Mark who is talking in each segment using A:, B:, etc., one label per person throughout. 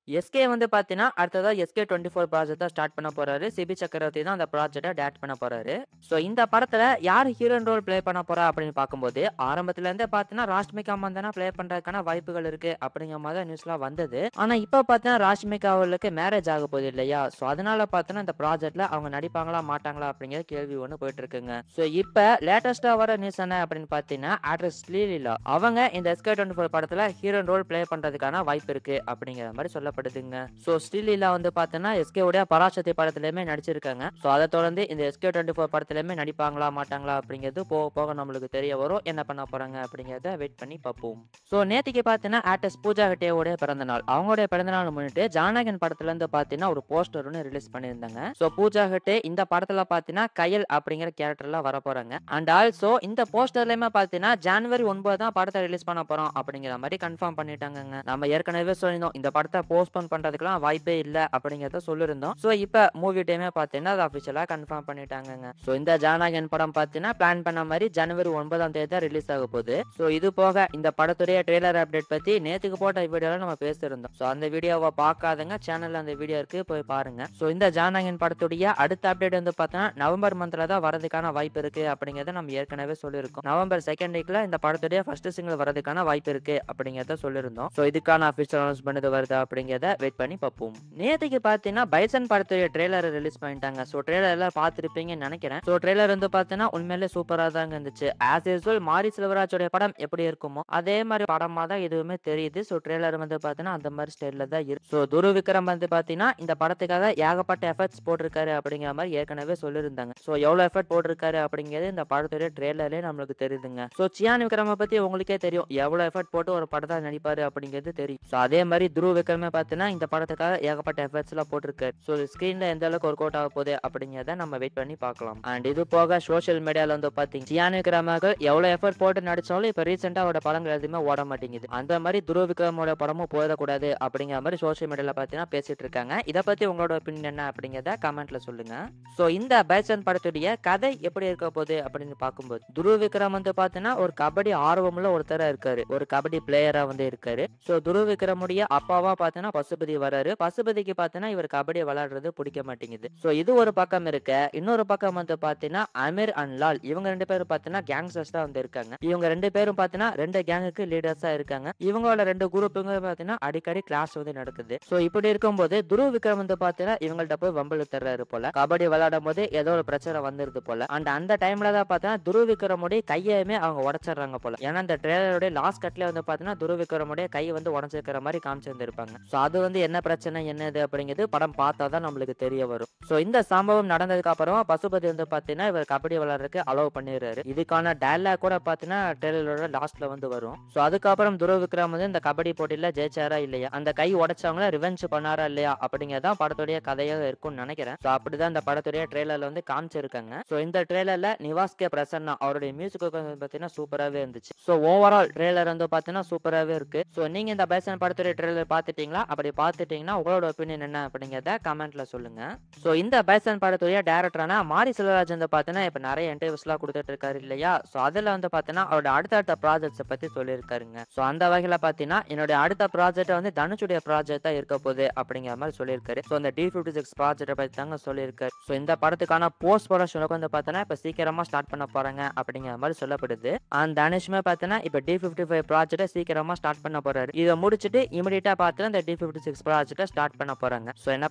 A: SK வந்து பார்த்தீங்கன்னா, அடுத்ததா எஸ்கே 24 ப்ராஜெக்ட்ட ஸ்டார்ட் பண்ண போறாரு. சிபி சக்கரவர்த்தி தான் அந்த ப்ராஜெக்ட்ட டைரக்ட் பண்ண போறாரு. ஸோ இந்த படத்துல யார் ஹீரோயின் ரோல் ப்ளே பண்ண போறா அப்படின்னு பார்க்கும்போது, ஆரம்பத்துல இருந்தே பார்த்தீங்கன்னா, ராஷ்மிகா மந்தனா ப்ளே பண்றதுக்கான வாய்ப்புகள் இருக்கு அப்படிங்கிற மாரி தான் நியூஸ்லாம் வந்தது. ஆனா இப்ப பார்த்தீங்கன்னா, ராஷ்மிகா அவர்களுக்கு மேரேஜ் ஆக போகுது இல்லையா? ஸோ அதனால பார்த்தீங்கன்னா, இந்த ப்ராஜெக்ட்ல அவங்க நடிப்பாங்களா, மாட்டாங்களா அப்படிங்கிற கேள்வி ஒண்ணு போயிட்டு இருக்குங்க. ஸோ இப்ப லேட்டஸ்ட்டா வர நியூஸ் என்ன அப்படின்னு பார்த்தீங்கன்னா, ஆக்ட்ரஸ் ஸ்ரீலீலா அவங்க இந்த எஸ்கே 24 படத்துல ஹீரோயின் ரோல் ப்ளே பண்றதுக்கான வாய்ப்பு இருக்கு அப்படிங்கிற மாரி சொல்லப்படுதுங்க. ஸோ ஸ்ரீலீலா வந்து பார்த்தீங்கன்னா, எஸ்கே உடைய பராசக்தி படத்திலயுமே நடிச்சிருக்காங்க. ஸோ அத தொடர்ந்து இந்த எஸ்கே 24 படத்திலயுமே நடிப்பாங்களா, மாட்டாங்களா அப்படிங்கிறது போக போக நம்மளுக்கு தெரிய வரும். என்ன பண்ண போறாங்க அப்படிங்கிறத வெயிட் பண்ணி பார்ப்போம். ஸோ நேத்திக்கு பார்த்தீங்கன்னா, ஆக்ட்ரஸ் பூஜா ஹெக்டேவுடைய பிறந்த நாள். அவங்களுடைய பிறந்த நாள முன்னிட்டு ஜானகன் படத்துல இருந்து பார்த்தீங்கன்னா, ஒரு போஸ்டர் ஒண்ணு ரிலீஸ் பண்ணியிருந்தாங்க. ஸோ பூஜா ஹெக்டே இந்த படத்துல பார்த்தீங்கன்னா, கயல் அப்படிங்கிற கேரக்டர்ல வரப்போறாங்க. அண்ட் ஆல்சோ இந்த போஸ்டர்லயுமே பார்த்தீங்கன்னா, ஜனவரி 9 தான் படத்த ரிலீஸ் பண்ண போறோம் அப்படிங்கிற மாரி கன்ஃபார்ம் பண்ணிட்டாங்கங்க. நம்ம ஏற்கனவே சொல்லியிருந்தோம். இந்த படத்த போஸ்ட்போன் பண்றதுக்குலாம் வாய்ப்பே இல்ல அப்படிங்கிறத சொல்லியிருந்தோம். ஸோ இப்ப மூவி டைமே பார்த்தீங்கன்னா, அது அஃபிஷியலா கன்ஃபார்ம் பண்ணிட்டாங்கங்க. ஸோ இந்த ஜானகன் படம் பார்த்தீங்கன்னா, பிளான் பண்ண மாரி ஜனவரி 9ஆம் தேதி தான் ரிலீஸ் ஆக போகுது. ஸோ இது போக இந்த படத்துடைய ட்ரெய்லர் அப்டேட் பத்தி நேத்துக்கு போட்ட வீடியோல நம்ம பேசியிருந்தோம். ஸோ அந்த வீடியோவ பார்க்காதங்க சேனல்ல அந்த வீடியோ இருக்கு போய் பாருங்க. ஸோ இந்த ஜானகன் படத்துடைய அடுத்த அப்டேட் வந்து பார்த்தீங்கன்னா, நவம்பர் மந்த்ல தான் வரதுக்கான வாய்ப்பு இருக்கு அப்படிங்கிறத நம்ம ஏற்கனவே சொல்லியிருக்கோம். நவம்பர் 2nd வீக்ல இந்த படத்துடைய ஃபர்ஸ்ட் சிங்கிள் வரதுக்கான வாய்ப்பு இருக்கு அப்படிங்கிறத சொல்லியிருந்தோம். ஸோ இதுக்கான அஃபிஷியல் அனௌன்ஸ்மெண்ட் வருதா அப்படிங்கிறத வெயிட் பண்ணி பார்ப்போம். நேத்துக்கு பார்த்தீங்கன்னா, பைசன் படத்துடைய ட்ரெய்லர் ரிலீஸ் பண்ணிட்டாங்க. ஸோ ட்ரெய்லர் எல்லாம் பார்த்திருப்பீங்கன்னு நினைக்கிறேன். ஸோ ட்ரெய்லர் வந்து பார்த்தீங்கன்னா, உண்மையிலே சூப்பரா தாங்க இருந்துச்சு. ஆஸ் யூசுவல் மாரி செல்வராஜோட படம் எப்படி இருக்குமோ அதே மாதிரி படமா தான் இதுவுமே தெரியுது. ஸோ ட்ரெய்லர் வந்து பார்த்தீங்கன்னா, அந்த மாதிரி ஸ்டைல்ல தான் இருக்கு. ஸோ துருவ் விக்ரம் வந்து பார்த்தீங்கன்னா, இந்த படத்துக்காக ஏகப்பட்ட எஃபர்ட்ஸ் போட்டிருக்காரு அப்படிங்கிற மாதிரி ஏற்கனவே சொல்லியிருந்தாங்க. ஸோ எவ்வளவு எஃபர்ட் போட்டிருக்காரு அப்படிங்கிறது இந்த படத்துடைய ட்ரெய்லர்லயே நம்மளுக்கு தெரியுதுங்க. ஸோ சியான் விக்ரம பத்தி உங்களுக்கே தெரியும். எவ்வளவு எஃபர்ட் போட்டு ஒரு படத்தை நடிப்பாரு அப்படிங்கிறது தெரியும். ஸோ அதே மாதிரி துருவ் விக்ரமே பார்த்தீங்கன்னா, இந்த படத்துக்காக ஏகப்பட்ட எஃபர்ட்ஸ் எல்லாம் போட்டிருக்காரு. ஸோ ஸ்கிரீன்ல எந்த அளவுக்கு ஒர்க் அவுட் ஆக போகுது அப்படிங்கிறத நம்ம வெயிட் பண்ணி பார்க்கலாம். அண்ட் இது போக சோஷியல் மீடியால வந்து பாத்தீங்க சியான் விக்ரம் அவர்கள் எவ்வளவு எஃபர்ட் போட்டு நடிச்சாலும் இப்ப ரீசெண்டா அவரோட படங்கள் எதுவுமே ஓட மாட்டேங்குது. அந்த மாதிரி துருவ் விக்ரமோட படமும் போயிடக்கூடாது அப்படிங்கிற மாதிரி சோஷியல் மீடியால பாத்தீங்கன்னா பேசிட்டு இருக்காங்க. இத பத்தி உங்களோட ஒப்பீனியன் என்ன அப்படிங்கிறத கமெண்ட்ல சொல்லுங்க. ஸோ இந்த பைசன் படத்துடைய கதை எப்படி இருக்க போகுது அப்படின்னு பார்க்கும்போது துருவ் விக்ரம் வந்து பாத்தீங்கன்னா ஒரு கபடி ஆர்வமுள்ள ஒருத்தரா இருக்காரு. ஒரு கபடி பிளேயரா வந்து இருக்காரு. ஸோ துருவ் விக்ரமுடைய அப்பாவா பாத்தீங்கன்னா பசுபதி வராரு. பசுபதிக்கு பாத்தீங்கன்னா இவர் கபடி விளையாடுறது பிடிக்க மாட்டேங்குது. ஸோ இது ஒரு பக்கம் இருக்க, இன்னொரு பக்கம் வந்து பாத்தீங்கன்னா அமீர் அண்ட் லால் இவங்க 2 பேரும் பாத்தீங்கன்னா கேங்ஸ்டர்ஸ் தான் வந்து இருக்காங்க. இவங்க 2 பேரும் பாத்தீங்கன்னா 2 கேங்குக்கு லீடர்ஸா இருக்காங்க. இவங்களோட 2 குரூப்புங்க பாத்தீங்கன்னா அடிக்கடி கிளாஸ் வந்து நடக்குது. ஸோ இப்படி இருக்கும்போது துருவ் விக்ரம் வந்து பாத்தீங்கன்னா இவங்கள்ட்ட போய் வம்பிழு தர்றாரு போல. கபடி விளையாடும் போது ஏதோ ஒரு பிரச்சனை வந்துருது போல. அண்ட் அந்த டைம்ல தான் பாத்தீங்கன்னா துருவ் விக்ரமுடைய கையையுமே அவங்க உடைச்சிடுறாங்க போல. ஏன்னா இந்த ட்ரெய்லருடைய லாஸ்ட் கட்ல வந்து பாத்தீங்கன்னா துருவ் விக்ரமுடைய கை வந்து உடைச்சிருக்கிற மாதிரி காமிச்சிருந்திருப்பாங்க. ஸோ அது வந்து என்ன பிரச்சனை என்னது அப்படிங்கிறது படம் பார்த்தா தான் நம்மளுக்கு தெரிய வரும். ஸோ இந்த சம்பவம் நடந்ததுக்கு அப்புறமா பசுபதி வந்து பாத்தீங்கன்னா இவர் கபடி விளையாடுறதுக்கு அலோவ் பண்ணிடுறாரு. இதுக்கான டயலாக் கூட பாத்தீங்கன்னா ட்ரெய்லரோட லாஸ்ட்ல வந்து வரும். ஸோ அதுக்கப்புறம் துருவ் விக்ரம் வந்து இந்த கபடி போட்டியில ஜெயிச்சாரா இல்லையா, அந்த கை உடைச்சவங்கள ரிவெஞ்ச் பண்ணாரா இல்லையா அப்படிங்கறதான் படத்துடைய கதையாக இருக்கும்னு நினைக்கிறேன். ஸோ அப்படிதான் இந்த படத்துடைய ட்ரெய்லர்ல வந்து காமிச்சிருக்காங்க. ஸோ இந்த ட்ரெய்லர்ல நிவாஸ் கே பிரசன்னா அவருடைய மியூசிக் வந்து பாத்தீங்கன்னா சூப்பராகவே இருந்துச்சு. ஸோ ஓவரால் ட்ரெய்லர் வந்து பாத்தீங்கன்னா சூப்பராகவே இருக்கு. ஸோ நீங்க இந்த பைசன் படத்துடைய ட்ரெய்லர் பார்த்துட்டீங்களா? அப்படி பார்த்துட்டீங்கன்னா உங்களோட ஒப்பீனியன் என்ன அப்படிங்கறத கமெண்ட்ல சொல்லுங்க. ஸோ இந்த பைசன் படத்துடைய டைரக்டரான மாரி செல்வராஜ் வந்து பாத்தீங்கன்னா இப்ப நிறைய இன்டர்வியூஸ்லாம் கொடுத்துட்டு இருக்காரு இல்லையா? ஸோ அதுல வந்து பாத்தீங்கன்னா அவரோட அடுத்தடுத்த ப்ராஜெக்ட்ஸ் பத்தி சொல்லியிருக்காருங்க. ஸோ அந்த வகையில பாத்தீங்கன்னா என்னுடைய அடுத்த ப்ராஜெக்ட் வந்து தனுஷுடைய ப்ராஜெக்ட் தான் இருக்க போகுது அப்படிங்கிற மாதிரி சொல்லியிருக்காரு. ஸோ அந்த D56 ப்ராஜெக்ட் பத்தி தாங்க சொல்லியிருக்காரு. ஸோ இந்த படத்துக்கான போஸ்ட் ப்ரொடக்ஷனுக்கு வந்து பாத்தீங்கன்னா இப்ப சீக்கிரமா ஸ்டார்ட் பண்ண போறாங்க அப்படிங்கிற மாதிரி சொல்லப்படுது. அண்ட் தனுஷுமே பாத்தீங்கன்னா இப்ப D55 ப்ராஜெக்ட் சீக்கிரமா ஸ்டார்ட் பண்ண போறாரு. இதை முடிச்சிட்டு இமிடியேட்டா பாத்தீங்கன்னா இந்த D56 ப்ராஜெக்ட் ஸ்டார்ட் பண்ண போறாங்க. ஸோ என்ன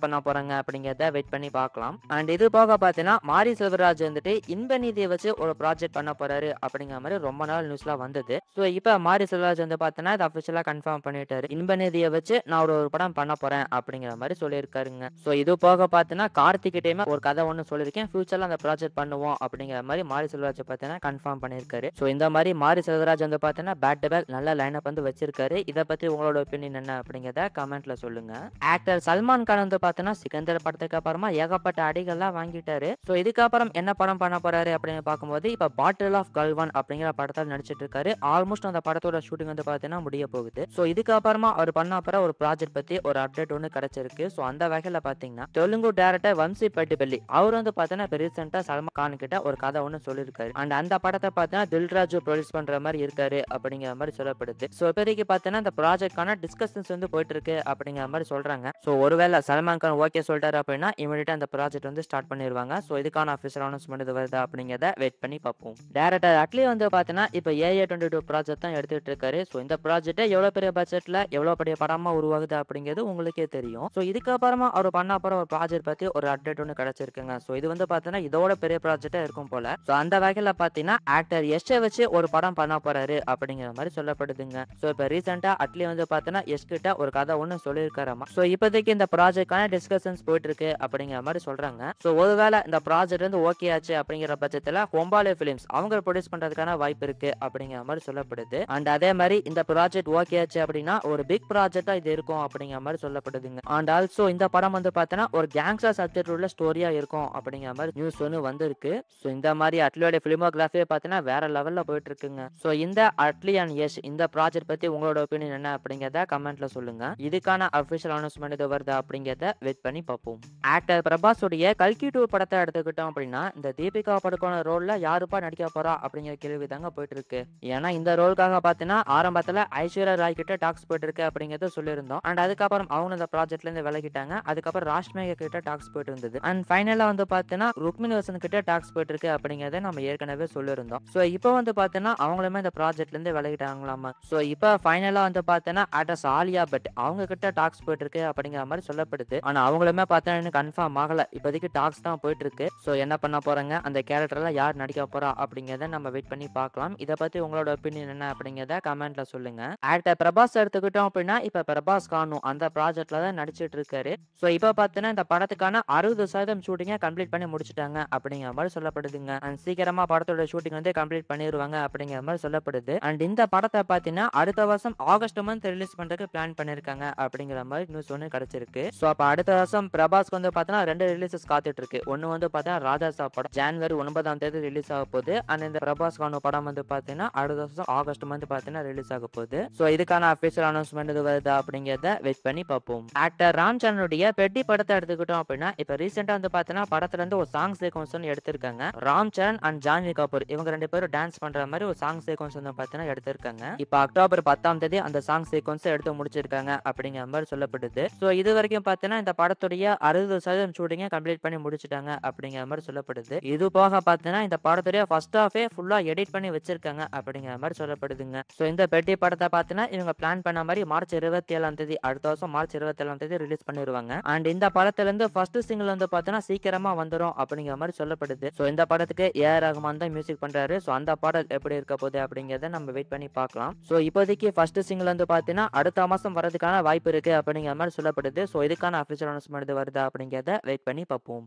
A: பண்ண போறாங்க அப்படிங்கறத வெயிட் பண்ணி பார்க்கலாம். அண்ட் இது போக பாத்தீங்கன்னா மாரி செல்வராஜ் வந்துட்டு இன்ப நீதியை வச்சு ஒரு ப்ராஜெக்ட் பண்ண போறாரு அப்படிங்கிற மாதிரி ரொம்ப நாள் நியூஸ்லாம் வந்தது. ஸோ இப்ப மாரி செல்வராஜ் வந்து பாத்தீங்கன்னா இது அபிஷியலா கன்ஃபார்ம் பண்ணிட்டாரு. இன்ப நீதியை வச்சு நான் ஒரு படம் பண்ண போறேன் அப்படிங்கிற மாதிரி சொல்லியிருக்காருங்க. ஸோ இது போக பாத்தீங்கன்னா கார்த்திகிட்டயுமே ஒரு கதை ஒன்று சொல்லியிருக்கேன். ஃபியூச்சர்ல அந்த ப்ராஜெக்ட் பண்ணுவோம் அப்படிங்கிற மாதிரி மாரி செல்வராஜ் பாத்தீங்கன்னா கன்ஃபார்ம் பண்ணியிருக்காரு. ஸோ இந்த மாதிரி மாரி செல்வராஜ் வந்து பாத்தீங்கன்னா பேக் டு பேக் நல்ல லைனப் வந்து வச்சிருக்காரு. இதை பத்தி உங்களோட ஒப்பீனியன் என்ன அப்படிங்கிறத கமெண்ட்ல சொல்லுங்க. ஆக்டர் சல்மான் கான் வந்து பாத்தீங்கன்னா சிக்கந்தர் படத்துக்கு அப்புறமா ஏகப்பட்ட அடிகள்லாம் வாங்கிட்டாரு. ஸோ இதுக்கப்புறம் என்ன படம் பண்ண போறாரு அப்படின்னு பார்க்கும்போது இப்ப பாட்டில் ஆஃப் கல்வான் அப்படிங்கிற படத்தில் நடிச்சிட்டு இருக்காரு. ஆல்மோஸ்ட் அந்த படத்தோட ஷூட்டிங் வந்து பாத்தீங்கன்னா முடிய போகுது. ஸோ இதுக்கப்புறமா அவர் பண்ண அப்புறம் ஒரு ப்ராஜெக்ட் பத்தி ஒரு அப்டேட் ஒன்று கிடைச்சிருக்கு. ஸோ அந்த வகையில பாத்தீங்கன்னா தெலுங்கு டேரக்டர் வம்சி பட்டிபள்ளி அவர் வந்து பாத்தீங்கன்னா இப்ப ரீசெண்டா சல்மான் கான் கிட்ட ஒரு கதை ஒன்று சொல்லியிருக்காரு. அண்ட் அந்த படத்தை பாத்தீங்கன்னா தில்ராஜு ப்ரொடியூஸ் பண்ற மாதிரி இருக்காரு அப்படிங்கிற மாதிரி சொல்லப்படுது. ஸோ இப்போதைக்கு பாத்தீங்கன்னா இந்த ப்ராஜெக்டான டிஸ்கஷன்ஸ் வந்து போயிட்டு இருக்கு அப்படிங்கிற மாதிரி சொல்றாங்க. ஸோ ஒருவேளை சல்மான் கான் ஓகே சொல்லிட்டாரு அப்படின்னா இமீடியட்டா அந்த ப்ராஜெக்ட் வந்து ஸ்டார்ட் பண்ணிருவாங்க. ஸோ இதுக்கான அஃபிஷியல் அனௌன்ஸ்மெண்ட் இது வருதா அப்படிங்கிறத வெயிட் பண்ணி பார்ப்போம். டைரக்டர் அட்லி வந்து பார்த்தீங்கன்னா இப்போ AA22 ப்ராஜெக்ட் தான் எடுத்துட்டு இருக்காரு. ஸோ இந்த ப்ராஜெக்ட் எவ்வளோ பெரிய பட்ஜெட்ல எவ்வளோ பெரிய படமா உருவாகுது அப்படிங்கிறது உங்களுக்கே தெரியும். ஸோ இதுக்கப்புறமா அவர் பண்ண போற ஒரு ப்ராஜெக்ட் பத்தி ஒரு அப்டேட் ஒன்று கிடைச்சிருக்குங்க. ஸோ இது வந்து பார்த்தீங்கன்னா இதோட பெரிய ப்ராஜெக்டா இருக்கும் போல. ஸோ அந்த வகையில பார்த்தீங்கன்னா ஆக்டர் யஷ்ஷை வச்சு ஒரு படம் பண்ண போறாரு அப்படிங்கிற மாதிரி சொல்லப்படுதுங்க. ஸோ இப்போ ரீசெண்டா அட்லி வந்து பார்த்தீங்கன்னா யஷ் கிட்ட ஒரு கதை ஒன்று சொல்லியிருக்காராமா. ஸோ இப்போதைக்கு இந்த ப்ராஜெக்டான டிஸ்கஷன்ஸ் போயிட்டு இருக்கு அப்படிங்கிற மாதிரி சொல்றாங்க. ஸோ ஒருவேளை இந்த ப்ராஜெக்ட் வந்து ஓகே ஆச்சு அப்படிங்கிற பட்சத்தில் ஹோம்பாலே பிலிம்ஸ் அவங்க ப்ரொடியூஸ் பண்றதுக்கான வாய்ப்பு இருக்கு அப்படிங்கிற மாதிரி சொல்லப்படுது. அண்ட் அதே மாதிரி இந்த ப்ராஜெக்ட் ஓகே ஆச்சு அப்படின்னா ஒரு பிக் ப்ராஜெக்டா இது இருக்கும் அப்படிங்கிற மாதிரி சொல்லப்படுதுங்க. அண்ட் ஆல்சோ இந்த படம் வந்து பார்த்தீங்கன்னா ஒரு கேங்ஸ்டர் சப்ஜெக்ட் உள்ள ஸ்டோரியா இருக்கும் அப்படிங்கிற மாதிரி நியூஸ் ஒன்று வந்திருக்கு. ஸோ இந்த மாதிரி அட்லியோட பிலிமோகிராஃபியை பார்த்தீங்கன்னா வேற லெவல்ல போயிட்டு இருக்குங்க. ஸோ இந்த அட்லி அண்ட் யஷ் இந்த ப்ராஜெக்ட் பத்தி உங்களோட ஒப்பீனியன் என்ன அப்படிங்கிறத கமெண்ட்ல சொல்லுங்க. இதுக்கான அஃபிஷியல் அனௌன்ஸ்மெண்ட் இது வருதா அப்படிங்கிறத வெயிட் பண்ணி பார்ப்போம். ஆக்டர் பிரபாஸ் உடைய கல்கி 2 படத்தை எடுத்துக்கிட்டோம் அப்படின்னா இந்த தீபிகா படுகோன ரோல்ல யாருப்பா நடிக்க போறா அப்படிங்கிற கேள்வி தாங்க போயிட்டு இருக்கு. ஏன்னா இந்த ரோலுக்காக பார்த்தீங்கன்னா ஆரம்பத்துல ஐஸ்வர்யா ராய் கிட்ட டாக்ஸ் போயிட்டு இருக்கு அப்படிங்கறத சொல்லியிருந்தோம். அண்ட் அதுக்கப்புறம் அவங்க இந்த ப்ராஜெக்ட்ல இருந்து விலகிட்டாங்க. அதுக்கப்புறம் ராஷ்மிகா கிட்ட டாக்ஸ் போயிட்டு இருந்தது. அண்ட் ஃபைனலா வந்து பார்த்தீங்கன்னா ருக்மிணி வசன் கிட்ட டாக்ஸ் போயிட்டு இருக்கு அப்படிங்கறத நம்ம ஏற்கனவே சொல்லியிருந்தோம். ஸோ இப்போ வந்து பார்த்தீங்கன்னா அவங்களுமே இந்த ப்ராஜெக்ட்ல இருந்து விலகிட்டாங்களாமா. ஸோ இப்போ ஃபைனலா வந்து பார்த்தீங்கன்னா ஆக்டர்ஸ் ஆலியா பட் அவங்க கிட்ட டாக்ஸ் போயிட்டு இருக்கு அப்படிங்கிற மாதிரி சொல்லப்படுது. ஆனா அவங்களுமே பார்த்தீங்கன்னா கன்ஃபார்ம் ஆகல. இப்போதைக்கு டாக்ஸ் தான் போயிட்டு இருக்கு. ஸோ என்ன பண்ண போறாங்க அந்த கேரக்டர்ல யார் நடிக்க போறா அப்படிங்கறத நம்ம வெயிட் பண்ணி பார்க்கலாம். இதை பத்தி உங்களோட ஒப்பீனியன் என்ன அப்படிங்கறத கமெண்ட்ல சொல்லுங்க. ஆக்டர் பிரபாஸ் எடுத்துக்கிட்டோம் அப்படின்னா இப்ப பிரபாஸ் கானு அந்த ப்ராஜெக்ட்ல தான் நடிச்சிட்டு இருக்காரு. ஸோ இப்போ பார்த்தீங்கன்னா இந்த படத்துக்கான 60% ஷூட்டிங்கை கம்ப்ளீட் பண்ணி முடிச்சிட்டாங்க அப்படிங்கிற மாதிரி சொல்லப்படுதுங்க. அண்ட் சீக்கிரமா படத்தோட ஷூட்டிங் வந்து கம்ப்ளீட் பண்ணிடுவாங்க அப்படிங்கிற மாதிரி சொல்லப்படுது. அண்ட் இந்த படத்தை பார்த்தீங்கன்னா அடுத்த வருஷம் ஆகஸ்ட் மந்த் ரிலீஸ் பண்றதுக்கு பிளான் பண்ணிருக்காங்க அப்படிங்கிற மாதிரி நியூஸ் ஒன்று கிடைச்சிருக்கு. ஸோ அப்ப அடுத்த வருஷம் பிரபாஸ்க்கு வந்து பார்த்தீங்கன்னா 2 ரிலீசஸ் காத்துட்டு இருக்கு. ஒன்னு வந்து பார்த்தீங்கன்னா ராஜா சாப் படம் ஜனவரி 9ஆம் தேதி ரிலீஸ் ஆக போகுது. அண்ட் இந்த பிரபாஸ் கானு படம் வந்து பார்த்தீங்கன்னா அடுத்த வருஷம் ஆகஸ்ட் மந்த் பார்த்தீங்கன்னா ரிலீஸ் ஆக போகுது. ஸோ இதுக்கான அஃபிஷியல் அனௌன்ஸ்மெண்ட் இது வருதா அப்படிங்கிறத வெயிட் பண்ணி பார்ப்போம். ஆக்டர் ராம் சரணுடைய பெட்டி படத்தை எடுத்துக்கிட்டோம் அப்படின்னா இப்ப ரீசெண்டா வந்து பார்த்தீங்கன்னா படத்துல இருந்து ஒரு சாங் சீக்வன்ஸ் எடுத்திருக்காங்க. ராம் சரண் அண்ட் ஜான்வி கபூர் இவங்க 2 பேரும் டான்ஸ் பண்ற மாதிரி ஒரு சாங் சீக்வன்ஸ் வந்து பார்த்தீங்கன்னா எடுத்திருக்காங்க. இப்ப அக்டோபர் 10ஆம் தேதி அந்த சாங் சீக்வன்ஸ் எடுத்து முடிச்சிருக்காங்க அப்படிங்கிற மாதிரி சொல்லப்படுது. ஸோ இது வரைக்கும் பார்த்தீங்கன்னா இந்த படத்துடைய 60% ஷூட்டிங்கை கம்ப்ளீட் பண்ணி முடிச்சிட்டாங்க அப்படிங்கிற மாதிரி சொல்லப்படுது. இது போக பார்த்தீங்கன்னா இந்த படத்துடைய ஃபர்ஸ்ட் ஹாஃபே ஃபுல்லா எடிட் பண்ணி வச்சிருக்காங்க அப்படிங்கிற மாதிரி சொல்லப்படுதுங்க. ஸோ இந்த பெட்டி படத்தை பார்த்தீங்கன்னா இவங்க பிளான் பண்ண மாதிரி மார்ச் 27ஆம் தேதி அடுத்த வருஷம் மார்ச் 27ஆம் தேதி ரிலீஸ் பண்ணிடுவாங்க. அண்ட் இந்த படத்துல இருந்து ஃபர்ஸ்ட் சிங்கிள் வந்து பார்த்தீங்கன்னா சீக்கிரமா வந்துடும் அப்படிங்கிற மாதிரி சொல்லப்படுது. ஸோ இந்த படத்துக்கு ஏஆர் ரஹ்மான் தான் மியூசிக் பண்றாரு. ஸோ அந்த பாடல் எப்படி இருக்க போகுது அப்படிங்கிறத நம்ம வெயிட் பண்ணி பார்க்கலாம். ஸோ இப்போதைக்கு ஃபர்ஸ்ட் சிங்கிள் வந்து பார்த்தீங்கன்னா அடுத்த மாசம் வரதுக்கான வாய்ப்பு இருக்கு அப்படிங்கிற மாதிரி சொல்லப்படுது. ஸோ இதுக்கான அஃபிஷியல் அனௌன்ஸ்மெண்ட் வருதா அப்படிங்கிறத வெயிட் பண்ணி பார்ப்போம்.